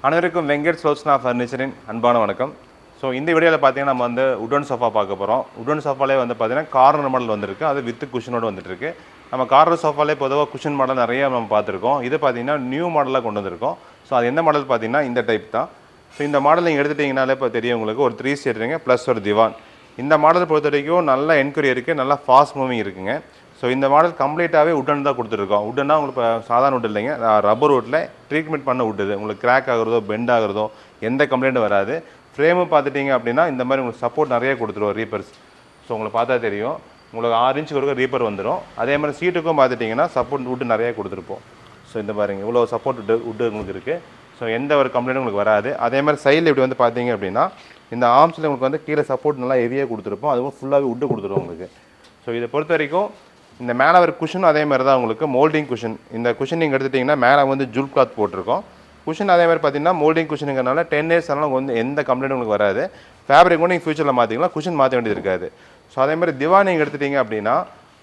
அனைவருக்கும் வெங்கட் ஸ்லோச்னா ஃபர்னிச்சரின் அன்பான வணக்கம். ஸோ இந்த வீடியோவில் பார்த்தீங்கன்னா நம்ம வந்து உடன் சோஃபா பார்க்க போகிறோம். உடன் சோஃபாலே வந்து பார்த்தீங்கன்னா கார்னர் மாடல் வந்துருக்கு, அது வித் குஷனோடு வந்துட்டுருக்கு. நம்ம கார்னர் சோஃபாலே பொதுவாக குஷன் மாடல் நிறைய நம்ம பார்த்துருக்கோம். இது பார்த்தீங்கன்னா நியூ மாடலாக கொண்டு வந்திருக்கோம். ஸோ அது எந்த மாடல் பார்த்தீங்கன்னா இந்த டைப் தான். ஸோ இந்த மாடல் நீங்கள் எடுத்துட்டிங்கனாலே இப்போ தெரியும் உங்களுக்கு, ஒரு 3 சீட்டருங்க ப்ளஸ் ஒரு திவான். இந்த மாடலை பொறுத்த வரைக்கும் நல்ல என்கொயரி இருக்குது, நல்லா ஃபாஸ்ட் மூவிங் இருக்குங்க. ஸோ இந்த மாடல் கம்ப்ளீட்டாகவே உட்டன் தான் கொடுத்துருக்கோம். உட்டன்னா உங்களுக்கு இப்போ சாதாரண உட் இல்லைங்க, ரப்பர் உட்டில் ட்ரீட்மெண்ட் பண்ண உட்டுது. உங்களுக்கு கிராக் ஆகுறதோ பெண்ட் ஆகுறதோ எந்த கம்ப்ளைண்ட்டும் வராது. ஃப்ரேமு பார்த்துட்டிங்க அப்படின்னா இந்த மாதிரி உங்களுக்கு சப்போர்ட் நிறைய கொடுத்துருவோம் ரீப்பர்ஸ். ஸோ உங்களுக்கு பார்த்தா தெரியும், உங்களுக்கு 6 இன்ச்சுக்கு வரைக்கும் ரீப்பர் வந்துடும். அதே மாதிரி சீட்டுக்கும் பார்த்துட்டிங்கன்னா சப்போர்ட் உட்டு நிறைய கொடுத்துருப்போம். ஸோ இந்த பாருங்க இவ்வளோ சப்போர்ட் உட்டு உங்களுக்கு இருக்குது. ஸோ எந்த ஒரு கம்ப்ளைண்ட்டும் உங்களுக்கு வராது. அதே மாதிரி சைடில் இப்படி வந்து பார்த்தீங்க அப்படின்னா இந்த ஆர்ம்ஸில் உங்களுக்கு வந்து கீழே சப்போர்ட் நல்லா ஹெவியாக கொடுத்துருப்போம். அதுவும் ஃபுல்லாகவே உட்டு கொடுத்துருவோம் உங்களுக்கு. ஸோ இதை பொறுத்த வரைக்கும் இந்த மேலே ஒரு குஷன் அதே மாதிரி தான் உங்களுக்கு மோல்டிங் குஷன். இந்த குஷன் நீங்கள் எடுத்துட்டிங்கன்னா மேலே வந்து ஜூல் கிளாத் போட்டிருக்கோம். குஷன் அதே மாதிரி பார்த்தீங்கன்னா மோல்டிங் குஷனுங்கிறனால 10 இயர்ஸ் ஆனால் வந்து எந்த கம்ப்ளைண்ட்டும் உங்களுக்கு வராது. ஃபேப்ரிக் கூட நீங்கள் ஃபியூச்சரில் மாற்றிக்கலாம், குஷன் மாற்ற வேண்டியது இருக்காது. ஸோ அதே மாதிரி திவான் நீங்கள் எடுத்துட்டிங்க அப்படின்னா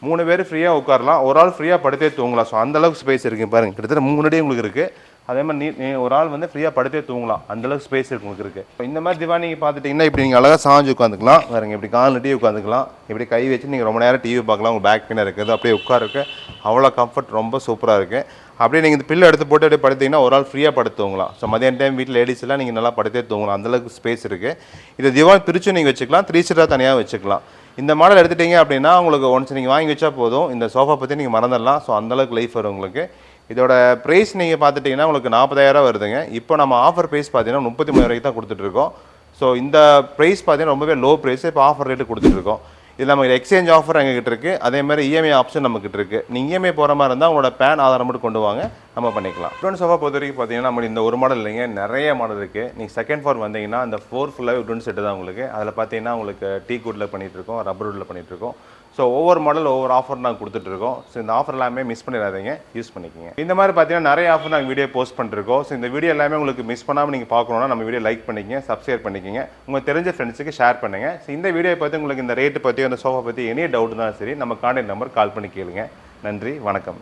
3 பேர் ஃப்ரீயாக உட்காரலாம், ஒரு ஆள் ஃப்ரீயாக படுத்தே தூங்கலாம். ஸோ அந்தளவுக்கு ஸ்பேஸ் இருக்குது பாருங்கள், கிட்டத்தட்ட 3 அடி உங்களுக்கு இருக்குது. அதே மாதிரி நீ ஒரு ஆள் வந்து ஃப்ரீயாக படுத்தே தூங்கலாம், அந்தளவுக்கு ஸ்பேஸ் இருக்குது உங்களுக்கு இருக்குது. இப்போ இந்த மாதிரி திவான் நீங்கள் பார்த்துட்டிங்கன்னா இப்படி நீங்கள் அழகாக சாஞ்சு உட்காந்துக்கலாம். வேறுங்க இப்படி கால் நட்டி உட்காந்துக்கலாம், இப்படி கை வச்சு நீங்கள் ரொம்ப நேரம் டிவி பார்க்கலாம். உங்கள் பேக் பெயினாக இருக்குது, அப்படியே உட்காருக்கு அவ்வளோ கம்ஃபர்ட், ரொம்ப சூப்பராக இருக்குது. அப்படியே நீங்கள் இந்த பில்லு எடுத்து போட்டு அப்படியே படுத்திங்கன்னா ஒரு ஆள் ஃப்ரீயாக படுத்து தூங்கலாம். ஸோ மதியான டைம் வீட்டில் லேடிஸ் எல்லாம் நீங்கள் நல்லா படுத்தே தூங்கலாம், அந்தளவுக்கு ஸ்பேஸ் இருக்குது. இதை திவான் பிரித்து நீங்கள் வச்சுக்கலாம், 3 சீட்டாக தனியாக வச்சுக்கலாம். இந்த மாடல் எடுத்துட்டிங்க அப்படின்னா உங்களுக்கு ஒன்ஸ் நீங்கள் வாங்கி வச்சா போதும், இந்த சோஃபா பற்றி நீங்கள் மறந்துடலாம். ஸோ அந்தளவுக்கு லைஃப் வரும் உங்களுக்கு. இதோட ப்ரைஸ் நீங்கள் பார்த்துட்டிங்கன்னா உங்களுக்கு 40,000 வருதுங்க. இப்போ நம்ம ஆஃபர் ப்ரைஸ் பார்த்தீங்கன்னா 33,000 வரைக்கும் தான் கொடுத்துட்ருக்கோம். ஸோ இந்த ப்ரைஸ் பார்த்தீங்கன்னா ரொம்பவே லோ ப்ரைஸ், இப்போ ஆஃபர் ரேட்டு கொடுத்துட்ருக்கோம். இது நம்ம எக்ஸ்சேஞ்ச் ஆஃபர் எங்ககிட்ட இருக்குது. அதே மாதிரி இஎம்ஐ ஆப்ஷன் நம்மக்கிட்ட இருக்குது. நீங்கள் இஎம்ஐ போகிற மாதிரி இருந்தால் உங்களோட பேன் ஆதாரம் மட்டும் கொண்டு வாங்க, நம்ம பண்ணிக்கலாம். உடன் சோஃபா பொறுத்த வரைக்கும் பார்த்தீங்கன்னா நம்ம இந்த ஒரு மாடல் இல்லைங்க, நிறைய மாடல் இருக்குது. நீங்கள் செகண்ட் ஃப்ளோர் வந்தீங்கன்னா அந்த 4 ஃபுல்லாகவே உடன் செட்டு தான் உங்களுக்கு. அதில் பார்த்தீங்கன்னா உங்களுக்கு டீ குட்டில் பண்ணிகிட்ருக்கோம், ரப்பர் உட்டில் பண்ணிகிட்ருக்கோம். ஸோ ஒவ்வொரு மாடல் ஒவ்வொரு ஆஃபர் நாங்கள் கொடுத்துட்ருக்கோம். ஸோ இந்த ஆஃபர் எல்லாமே மிஸ் பண்ணிடாதீங்க, யூஸ் பண்ணிக்கோங்க. இந்த மாதிரி பார்த்தீங்கன்னா நிறைய ஆஃபர் நாங்கள் வீடியோ போஸ்ட் பண்ணிருக்கோம். ஸோ இந்த வீடியோ எல்லாமே உங்களுக்கு மிஸ் பண்ணாமல் நீங்கள் பார்க்கணுன்னா நம்ம வீடியோ லைக் பண்ணிக்கங்க, சப்ஸ்கிரைப் பண்ணிக்கங்க, உங்கள் தெரிஞ்ச ஃப்ரெண்ட்ஸுக்கு ஷேர் பண்ணுங்கள். ஸோ இந்த வீடியோ பற்றி உங்களுக்கு இந்த ரேட்டு பற்றி அந்த சோஃபா பற்றி எனி டவுட் தான் சரி, நம்ம கான்டாக்ட் நம்பர் கால் பண்ணி கேளுங்க. நன்றி, வணக்கம்.